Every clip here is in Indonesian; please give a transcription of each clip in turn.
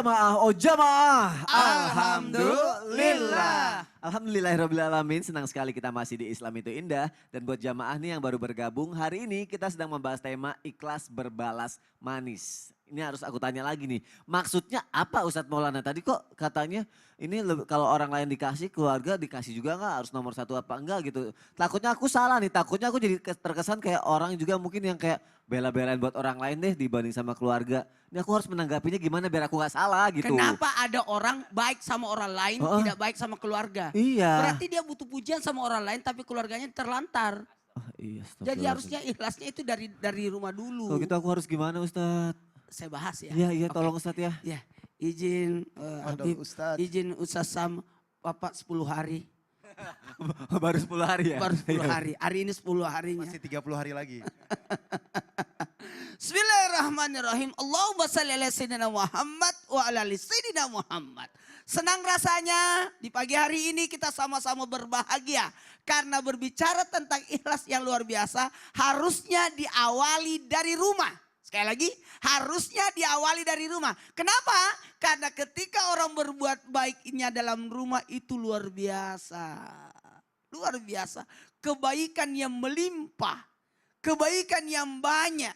jamaah, oh jamaah. Alhamdulillah. Alhamdulillahirrahmanirrahim, senang sekali kita masih di Islam itu Indah. Dan buat jamaah nih yang baru bergabung, hari ini kita sedang membahas tema ikhlas berbalas manis. Ini harus aku tanya lagi nih, maksudnya apa Ustadz Maulana? Tadi kok katanya ini kalau orang lain dikasih, keluarga dikasih juga nggak, harus nomor satu apa enggak gitu. Takutnya aku salah nih, takutnya aku jadi terkesan kayak orang juga mungkin yang kayak bela-belain buat orang lain deh dibanding sama keluarga. Ini aku harus menanggapinya gimana biar aku nggak salah gitu. Kenapa ada orang baik sama orang lain, Oh, tidak baik sama keluarga? Iya. Berarti dia butuh pujian sama orang lain tapi keluarganya terlantar. Oh, iya, Jadi astagfirullahaladzim. harusnya ikhlasnya itu dari rumah dulu. Kalau gitu aku harus gimana Ustadz? Saya bahas ya. Iya, Oke. tolong Ustadz ya. Ya, izin Waduh, Habib, Ustadz. izin Ustaz Sam, Bapak 10 hari. Baru 10 hari ya? Baru 10 Iya. hari. Hari ini 10 harinya. Masih 30 hari lagi. Bismillahirrahmanirrahim. Allahumma salli ala sayyidina Muhammad wa ala ali sayyidina Muhammad. Senang rasanya di pagi hari ini kita sama-sama berbahagia. Karena berbicara tentang ikhlas yang luar biasa harusnya diawali dari rumah. Sekali lagi, harusnya diawali dari rumah. Kenapa? Karena ketika orang berbuat baiknya dalam rumah itu luar biasa. Luar biasa. Kebaikan yang melimpah. Kebaikan yang banyak.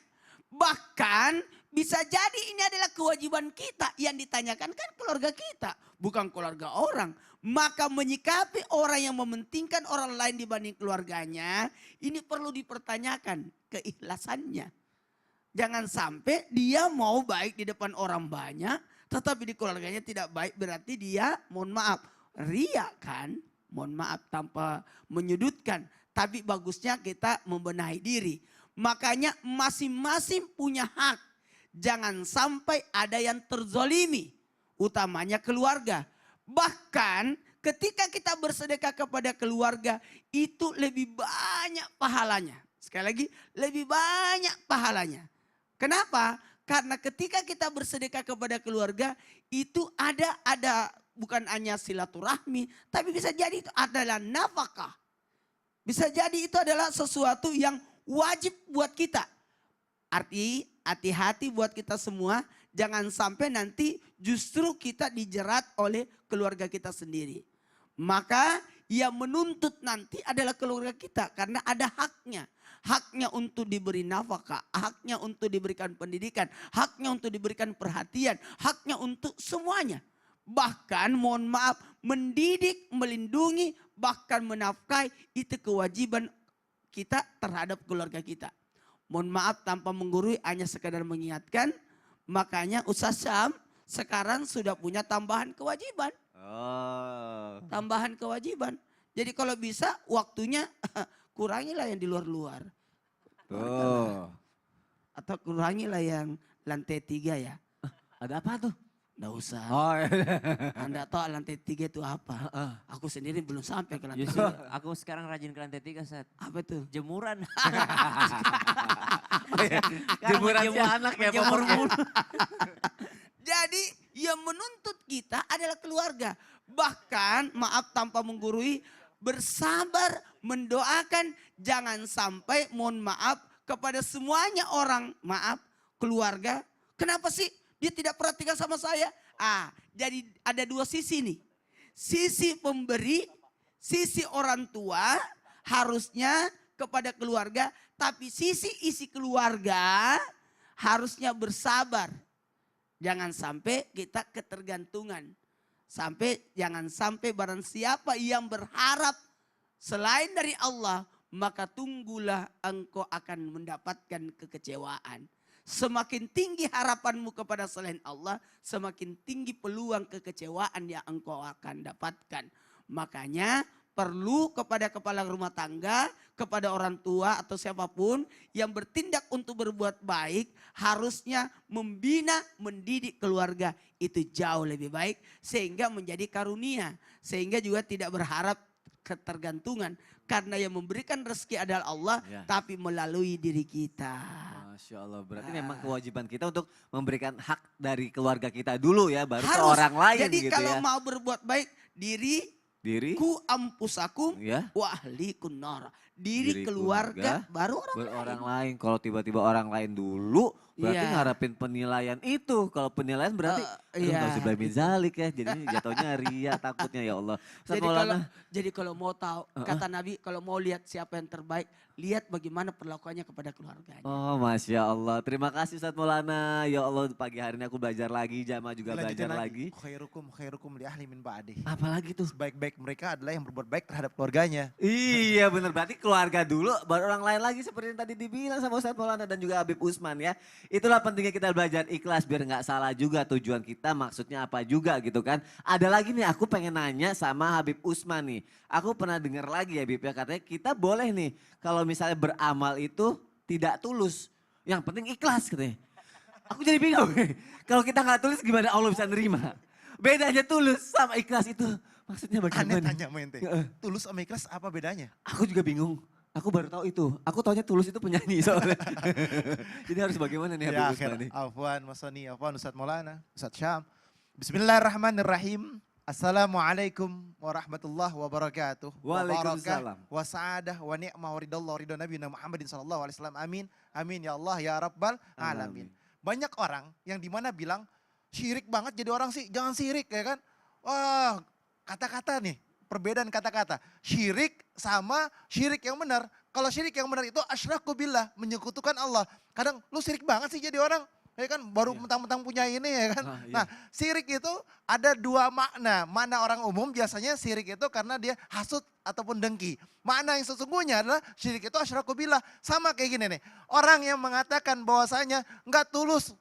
Bahkan bisa jadi ini adalah kewajiban kita. Yang ditanyakan kan keluarga kita. Bukan keluarga orang. Maka menyikapi orang yang mementingkan orang lain dibanding keluarganya. Ini perlu dipertanyakan keikhlasannya. Jangan sampai dia mau baik di depan orang banyak, tetapi di keluarganya tidak baik, berarti dia mohon maaf, ria kan, mohon maaf tanpa menyudutkan. Tapi bagusnya kita membenahi diri. Makanya masing-masing punya hak. Jangan sampai ada yang terzolimi, utamanya keluarga. Bahkan ketika kita bersedekah kepada keluarga, itu lebih banyak pahalanya. Sekali lagi, lebih banyak pahalanya. Kenapa? Karena ketika kita bersedekah kepada keluarga itu ada bukan hanya silaturahmi, tapi bisa jadi itu adalah nafkah. Bisa jadi itu adalah sesuatu yang wajib buat kita. Hati-hati buat kita semua, jangan sampai nanti justru kita dijerat oleh keluarga kita sendiri. Maka yang menuntut nanti adalah keluarga kita karena ada haknya. Haknya untuk diberi nafkah, haknya untuk diberikan pendidikan, haknya untuk diberikan perhatian, haknya untuk semuanya. Bahkan mohon maaf mendidik, melindungi, bahkan menafkahi itu kewajiban kita terhadap keluarga kita. Mohon maaf tanpa menggurui hanya sekadar mengingatkan. Makanya Ustaz Syam sekarang sudah punya tambahan kewajiban. Oh. Tambahan kewajiban. Jadi kalau bisa waktunya kurangilah yang di luar-luar. Tuh. Atau kurangilah yang lantai 3 ya. Ada apa tuh? Nggak usah. Oh, Anda tahu lantai 3 itu apa? Aku sendiri belum sampai ke lantai Justru 3. aku sekarang rajin ke lantai 3 Sat. Apa tuh? Jemuran. jemuran si anak ya Jemur pokoknya. mulu. Jadi yang menuntut kita adalah keluarga. Bahkan maaf tanpa menggurui, bersabar mendoakan jangan sampai mohon maaf kepada semuanya orang maaf keluarga. Kenapa sih dia tidak perhatikan sama saya? Jadi ada dua sisi nih. Sisi pemberi, sisi orang tua harusnya kepada keluarga. Tapi sisi isi keluarga harusnya bersabar. Jangan sampai kita ketergantungan. Jangan sampai barang siapa yang berharap selain dari Allah, maka tunggulah engkau akan mendapatkan kekecewaan. Semakin tinggi harapanmu kepada selain Allah, semakin tinggi peluang kekecewaan yang engkau akan dapatkan. Makanya perlu kepada kepala rumah tangga, kepada orang tua atau siapapun yang bertindak untuk berbuat baik, harusnya membina, mendidik keluarga itu jauh lebih baik sehingga menjadi karunia. Sehingga juga tidak berharap ketergantungan karena yang memberikan rezeki adalah Allah, Ya. tapi melalui diri kita. Masya Allah, berarti memang kewajiban kita untuk memberikan hak dari keluarga kita dulu ya, baru ke Harus. orang lain Jadi gitu kalau ya. mau berbuat baik, Diri, ku ampusakum ya, wa ahlikun nar. Diri Diri keluarga keluarga, baru orang buat lain. orang lain. Kalau tiba-tiba orang lain dulu, Berarti Iya. ngarepin penilaian itu. Kalau penilaian berarti aduh Iya. nauzubillah min zalik ya. Jadi jatuhnya ria takutnya ya Allah. Ustaz Maulana. Jadi kalau mau tahu, kata Nabi, kalau mau lihat siapa yang terbaik, lihat bagaimana perlakuannya kepada keluarganya. Oh Masya Allah. Terima kasih Ustaz Maulana. Ya Allah pagi hari ini aku belajar lagi. Jamaah juga Dilanjutin belajar lagi. Khairukum li ahli min ba'di. Apalagi tuh? Sebaik-baik mereka adalah yang berbuat baik terhadap keluarganya. Iya bener, berarti keluarga dulu baru orang lain lagi seperti yang tadi dibilang sama Ustaz Maulana dan juga Habib Usman ya. Itulah pentingnya kita belajar ikhlas biar nggak salah juga tujuan kita maksudnya apa juga gitu kan. Ada lagi nih aku pengen nanya sama Habib Usman nih. Aku pernah dengar lagi ya Habib ya katanya kita boleh nih kalau misalnya beramal itu tidak tulus. Yang penting ikhlas katanya. Aku jadi bingung kalau kita nggak tulus gimana Allah bisa nerima. Bedanya tulus sama ikhlas itu maksudnya Aneh bagaimana? tanya sama ente. Tulus sama ikhlas apa bedanya? Aku juga bingung. Aku baru tahu itu. Aku taunya Tulus itu penyanyi soalnya. Jadi harus bagaimana nih Ya Habib Usman nih? Afwan Mas Soni, Afwan Ustadz Maulana, Ustadz Syam. Bismillahirrahmanirrahim. Assalamualaikum warahmatullahi wabarakatuh. Waalaikumsalam. Wa sa'adah wa ni'mah wa ridallah wa ridha Nabi Muhammadin sallallahu alaihi wasallam. Amin. Amin ya Allah ya Rabbal alamin. Alamin. Banyak orang yang dimana bilang syirik banget jadi orang sih, jangan syirik ya kan. Wah kata-kata nih, perbedaan kata-kata. Syirik sama syirik yang benar. Kalau syirik yang benar itu asyraku billah, menyekutukan Allah. Kadang lu syirik banget sih jadi orang. Ya kan baru mentang-mentang punya ini ya kan. Ah, iya. Nah syirik itu ada dua makna. Makna orang umum biasanya syirik itu karena dia hasut ataupun dengki. Makna yang sesungguhnya adalah syirik itu asyraku billah. Sama kayak gini nih. Orang yang mengatakan bahwasanya nggak tulus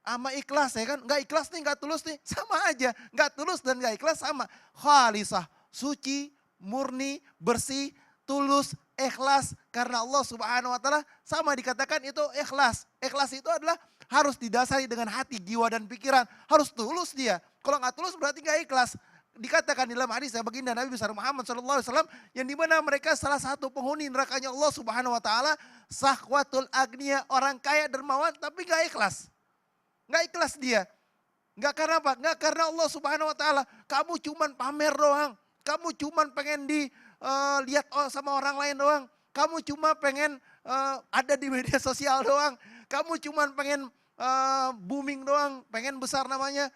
sama ikhlas ya kan. Nggak ikhlas nih, nggak tulus nih. Sama aja. Nggak tulus dan nggak ikhlas sama. Khalisah, suci, murni, bersih, tulus, ikhlas. Karena Allah subhanahu wa ta'ala sama dikatakan itu ikhlas. Ikhlas itu adalah harus didasari dengan hati, jiwa dan pikiran. Harus tulus dia. Kalau nggak tulus berarti nggak ikhlas. Dikatakan dalam hadis ya baginda Nabi besar Muhammad SAW yang dimana mereka salah satu penghuni nerakanya Allah subhanahu wa ta'ala. Sahwatul agniya, orang kaya dermawan tapi nggak ikhlas. Nggak ikhlas dia. Nggak karena apa? Nggak karena Allah subhanahu wa ta'ala. Kamu cuman pamer doang. Kamu cuman pengen dilihat sama orang lain doang. Kamu cuma pengen ada di media sosial doang. Kamu cuman pengen booming doang. Pengen besar namanya.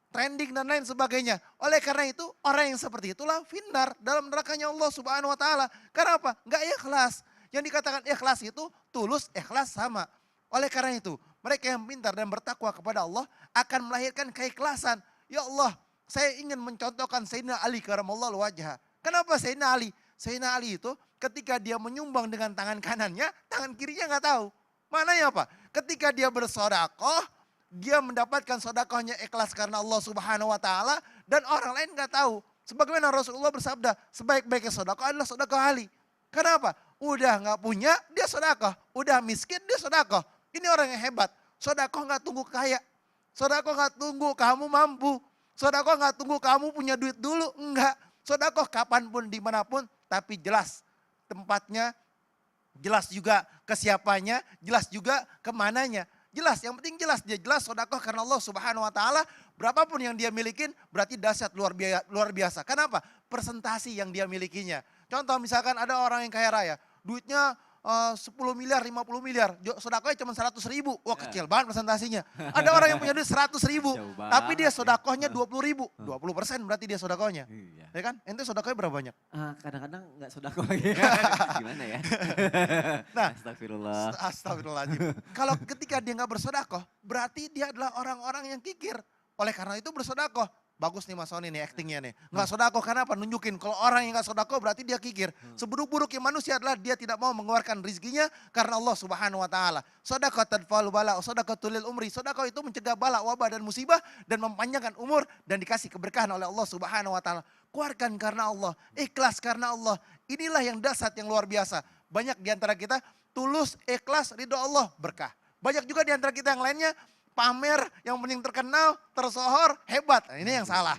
Trending dan lain sebagainya. Oleh karena itu orang yang seperti itulah finnar dalam nerakanya Allah subhanahu wa ta'ala. Karena apa? Nggak ikhlas. Yang dikatakan ikhlas itu tulus, ikhlas sama. Oleh karena itu mereka yang pintar dan bertakwa kepada Allah akan melahirkan keikhlasan. Ya Allah, saya ingin mencontohkan Sayyidina Ali karamallahu wajhah. Kenapa Sayyidina Ali? Sayyidina Ali itu ketika dia menyumbang dengan tangan kanannya, tangan kirinya nggak tahu. Mananya apa? Ketika dia bersedekah, dia mendapatkan sedekahnya ikhlas karena Allah subhanahu wa ta'ala dan orang lain nggak tahu. Sebagaimana Rasulullah bersabda, sebaik-baiknya sedekah adalah sedekah Ali. Kenapa? Udah nggak punya, dia sedekah. Udah miskin, dia sedekah. Ini orang yang hebat. Sedekah nggak tunggu kaya. Sedekah nggak tunggu kamu mampu. Sedekah nggak tunggu kamu punya duit dulu. Enggak. Sedekah kapanpun, dimanapun. Tapi jelas tempatnya. Jelas juga kesiapannya. Jelas juga kemananya. Jelas, yang penting jelas. Dia jelas sedekah karena Allah subhanahu wa ta'ala. Berapapun yang dia milikin berarti dahsyat luar biasa. Kenapa? Presentasi yang dia milikinya. Contoh misalkan ada orang yang kaya raya. Duitnya 10 miliar, 50 miliar. Sedekahnya cuma 100 ribu. Wah kecil banget presentasinya. Ada orang yang punya duit 100 ribu. Jauh Tapi dia banget ya. sedekahnya 20 ribu. 20% berarti dia sedekahnya. Iya. Ya kan? Ente sedekahnya berapa banyak? Kadang-kadang nggak sodako lagi. Gimana ya? Nah, Astagfirullah. Astagfirullahaladzim. Kalau ketika dia nggak bersedekah, berarti dia adalah orang-orang yang kikir. Oleh karena itu bersedekah. Bagus nih Mas Soni nih aktingnya nih. Nggak sedekah karena apa? Nunjukin kalau orang yang nggak sedekah berarti dia kikir. Seburuk-buruknya manusia adalah dia tidak mau mengeluarkan rizkinya karena Allah subhanahu wa ta'ala. Sedekah tadfalu bala, sedekah tulil umri. Sedekah itu mencegah bala, wabah dan musibah dan memanjangkan umur dan dikasih keberkahan oleh Allah subhanahu wa ta'ala. Keluarkan karena Allah, ikhlas karena Allah. Inilah yang dahsyat yang luar biasa. Banyak di antara kita tulus, ikhlas, ridho Allah, berkah. Banyak juga di antara kita yang lainnya pamer, yang penting terkenal, tersohor, hebat. Nah, ini yang salah.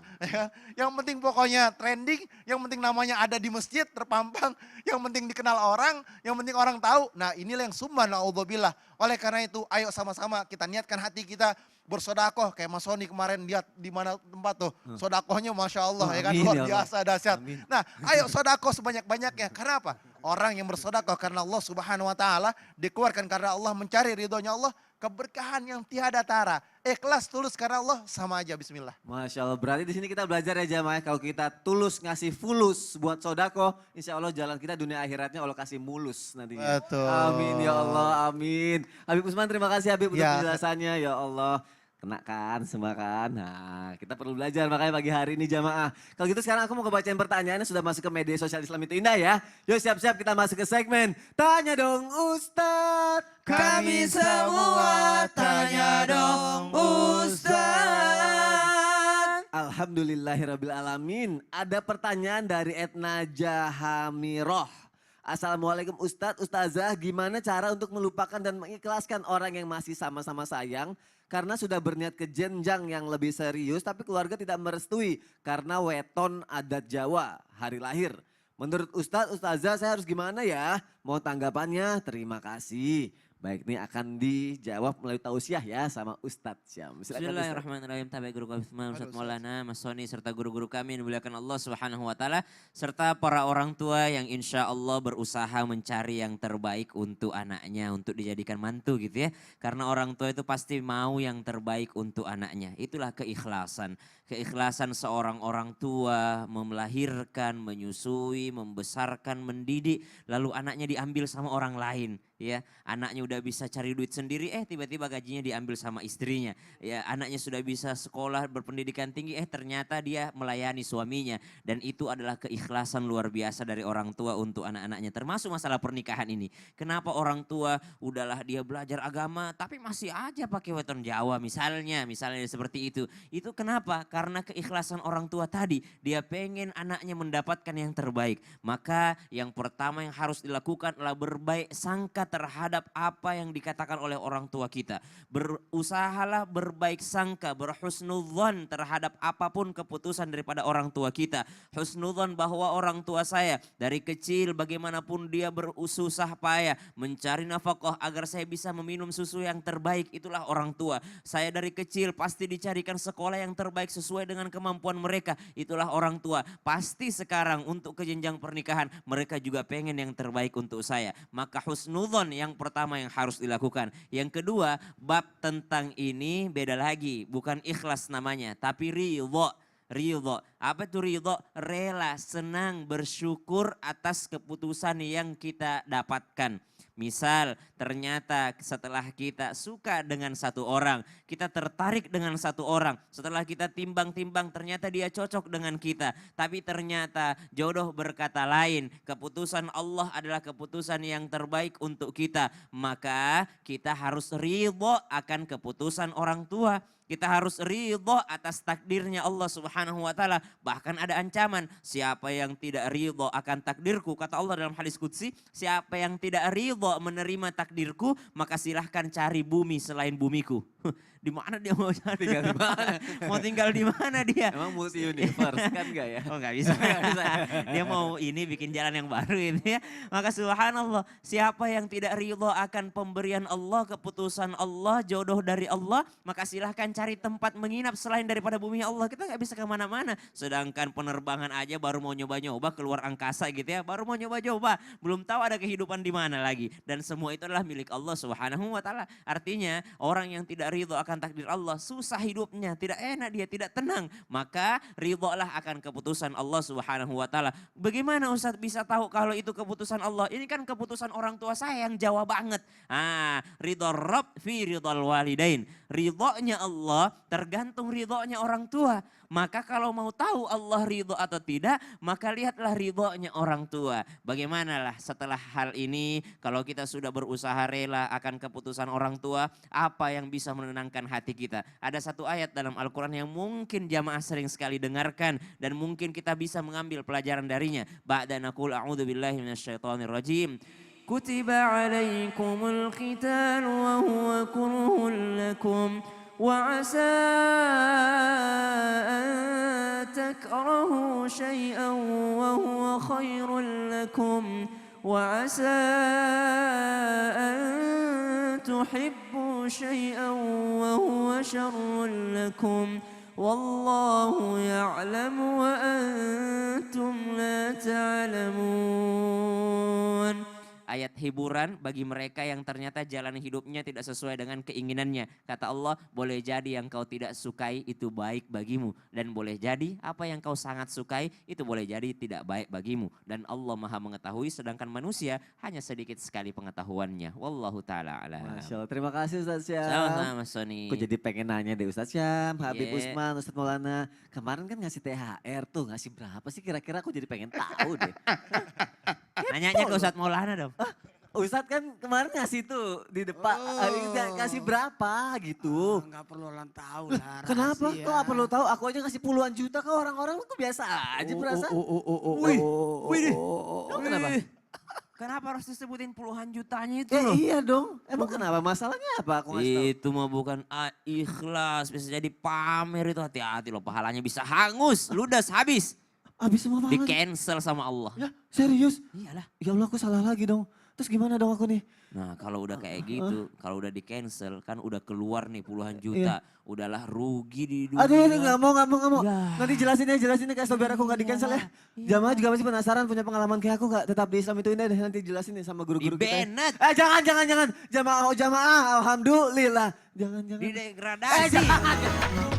Yang penting pokoknya trending, yang penting namanya ada di masjid, terpampang, yang penting dikenal orang, yang penting orang tahu. Nah inilah yang summa na'udzubillah. Oleh karena itu ayo sama-sama kita niatkan hati kita bersodakoh. Kayak Mas Soni kemarin lihat di mana tempat tuh. Sodakohnya Masya Allah ya kan Amin, luar ya Allah. biasa dahsyat. Amin. Nah ayo sodakoh sebanyak-banyaknya. Karena apa? Orang yang bersedekah karena Allah Subhanahu wa taala, dikeluarkan karena Allah, mencari ridhonya Allah, keberkahan yang tiada tara. Ikhlas tulus karena Allah sama aja, bismillah. Masya Allah, berarti di sini kita belajar ya jamaah, kalau kita tulus ngasih fulus buat sodako, insya Allah jalan kita dunia akhiratnya Allah kasih mulus nantinya. Betul. Amin ya Allah, amin. Habib Usman terima kasih Habib untuk Ya. penjelasannya ya Allah. Kena kan semua kan, nah kita perlu belajar makanya pagi hari ini jamaah. Kalau gitu sekarang aku mau kebacain pertanyaannya, sudah masuk ke media sosial Islam itu indah ya. Yuk siap-siap kita masuk ke segmen Tanya Dong Ustadz. Kami semua tanya dong Ustaz. Alhamdulillahirrabbilalamin. Ada pertanyaan dari Etna Jahamiroh. Assalamualaikum Ustadz, Ustazah, gimana cara untuk melupakan dan mengikhlaskan orang yang masih sama-sama sayang karena sudah berniat ke jenjang yang lebih serius tapi keluarga tidak merestui karena weton adat Jawa hari lahir. Menurut Ustadz, Ustazah saya harus gimana ya? Mau tanggapannya? Terima kasih. Baik, ini akan dijawab melalui tausiah ya sama Ustadz Syam. Silakan Ustadz. Bismillahirrahmanirrahim. Tabi guru kami Ustaz Maulana, Mas Soni serta guru-guru kami yang dimuliakan Allah Subhanahu wa taala serta para orang tua yang insya Allah berusaha mencari yang terbaik untuk anaknya, untuk dijadikan mantu gitu ya. Karena orang tua itu pasti mau yang terbaik untuk anaknya. Itulah keikhlasan. Keikhlasan seorang orang tua melahirkan, menyusui, membesarkan, mendidik, lalu anaknya diambil sama orang lain. Ya, anaknya udah bisa cari duit sendiri, tiba-tiba gajinya diambil sama istrinya. Ya, anaknya sudah bisa sekolah berpendidikan tinggi, ternyata dia melayani suaminya. Dan itu adalah keikhlasan luar biasa dari orang tua untuk anak-anaknya. Termasuk masalah pernikahan ini. Kenapa orang tua udahlah dia belajar agama, tapi masih aja pakai weton Jawa misalnya seperti itu. Itu kenapa? Karena keikhlasan orang tua tadi, dia pengen anaknya mendapatkan yang terbaik. Maka yang pertama yang harus dilakukan adalah berbaik sangka terhadap apa yang dikatakan oleh orang tua kita. Berusahalah berbaik sangka, berhusnudzon terhadap apapun keputusan daripada orang tua kita. Husnudzon bahwa orang tua saya dari kecil bagaimanapun dia berusaha payah mencari nafkah agar saya bisa meminum susu yang terbaik, itulah orang tua. Saya dari kecil pasti dicarikan sekolah yang terbaik sesuai dengan kemampuan mereka, itulah orang tua. Pasti sekarang untuk ke jenjang pernikahan mereka juga pengen yang terbaik untuk saya. Maka husnudzon yang pertama yang harus dilakukan. Yang kedua, bab tentang ini beda lagi, bukan ikhlas namanya, tapi ridho. Ridho, apa itu ridho? Rela, senang, bersyukur atas keputusan yang kita dapatkan. Misal ternyata setelah kita suka dengan satu orang, kita tertarik dengan satu orang, setelah kita timbang-timbang ternyata dia cocok dengan kita. Tapi ternyata jodoh berkata lain, keputusan Allah adalah keputusan yang terbaik untuk kita. Maka kita harus ridho akan keputusan orang tua. Kita harus ridho atas takdirnya Allah Subhanahu wa taala. Bahkan ada ancaman, siapa yang tidak ridho akan takdirku, kata Allah dalam hadis qudsi, siapa yang tidak ridho menerima takdirku, maka silahkan cari bumi selain bumiku. Di mana dia mau cari? Tinggal di mana? Mau tinggal di mana dia? Emang multi universe kan enggak ya? Oh nggak bisa, nggak bisa. Dia mau ini bikin jalan yang baru ini ya. Maka subhanallah, siapa yang tidak ridho akan pemberian Allah, keputusan Allah, jodoh dari Allah, maka silahkan cari tempat menginap selain daripada bumi Allah. Kita nggak bisa kemana-mana. Sedangkan penerbangan aja baru mau nyoba-nyoba keluar angkasa gitu ya. Baru mau nyoba-nyoba, belum tahu ada kehidupan di mana lagi. Dan semua itu adalah milik Allah Subhanahu wa taala. Artinya orang yang tidak ridho akan takdir Allah, susah hidupnya, tidak enak dia, tidak tenang. Maka ridholah akan keputusan Allah Subhanahu wa taala. Bagaimana Ustaz bisa tahu kalau itu keputusan Allah? Ini kan keputusan orang tua saya yang Jawa banget. Ridho Rabb fi ridhol walidain. Ridhonya Allah tergantung ridhonya orang tua. Maka kalau mau tahu Allah ridho atau tidak, maka lihatlah ridhonya orang tua. Bagaimanalah setelah hal ini, kalau kita sudah berusaha rela akan keputusan orang tua, apa yang bisa menenangkan hati kita? Ada satu ayat dalam Al-Quran yang mungkin jamaah sering sekali dengarkan dan mungkin kita bisa mengambil pelajaran darinya. Ba'da naqul a'udzu billahi minasyaitonir rajim. Kutiba 'alaikumul qital wa huwa kurhun lakum. وعسى أن تكرهوا شيئا وهو خير لكم وعسى أن تحبوا شيئا وهو شر لكم والله يعلم وأنتم وأنتم لا تعلمون. Ayat hiburan bagi mereka yang ternyata jalan hidupnya tidak sesuai dengan keinginannya. Kata Allah, boleh jadi yang kau tidak sukai itu baik bagimu. Dan boleh jadi apa yang kau sangat sukai itu boleh jadi tidak baik bagimu. Dan Allah maha mengetahui sedangkan manusia hanya sedikit sekali pengetahuannya. Wallahu ta'ala alam. Masya Allah, terima kasih Ustaz Syam. Sama-sama Mas Sony. Aku jadi pengen nanya deh Ustaz Syam, Habib Iya. Usman, Ustaz Maulana. Kemarin kan ngasih THR tuh, ngasih berapa sih kira-kira aku jadi pengen tahu deh. Nanyanya ke Ustadz Maulana dong. Ustadz kan kemarin ngasih tuh di depan, ngasih berapa gitu. Enggak perlu orang tahu lah. Kenapa? rahasia. Kok gak perlu tahu? Aku aja ngasih puluhan juta ke orang-orang tuh biasa aja perasaan. Wih, wih. Emang kenapa? Kenapa harus disebutin puluhan jutanya itu Ya loh? iya dong. Emang kenapa? Masalahnya apa? Aku ngasih tahu. Itu mah bukan ikhlas, bisa jadi pamer itu, hati-hati loh, pahalanya bisa hangus, ludas, habis. Habis semua Di pahala. cancel sama Allah. Ya serius? Iyalah. Ya Allah aku salah lagi dong. Terus gimana dong aku nih? Nah kalau udah kayak gitu, kalau udah di cancel kan udah keluar nih puluhan juta. Udahlah rugi di dunia. Aduh ini gak mau. Ya. Nanti jelasin kasih tau biar aku gak di cancel ya. Jamaah juga masih penasaran punya pengalaman kayak aku gak tetap di Islam itu indah deh. Nanti jelasin nih sama Di guru-guru kita. Bennett, Jangan. Jamaah, alhamdulillah. Jangan. di degradasi. Jangan.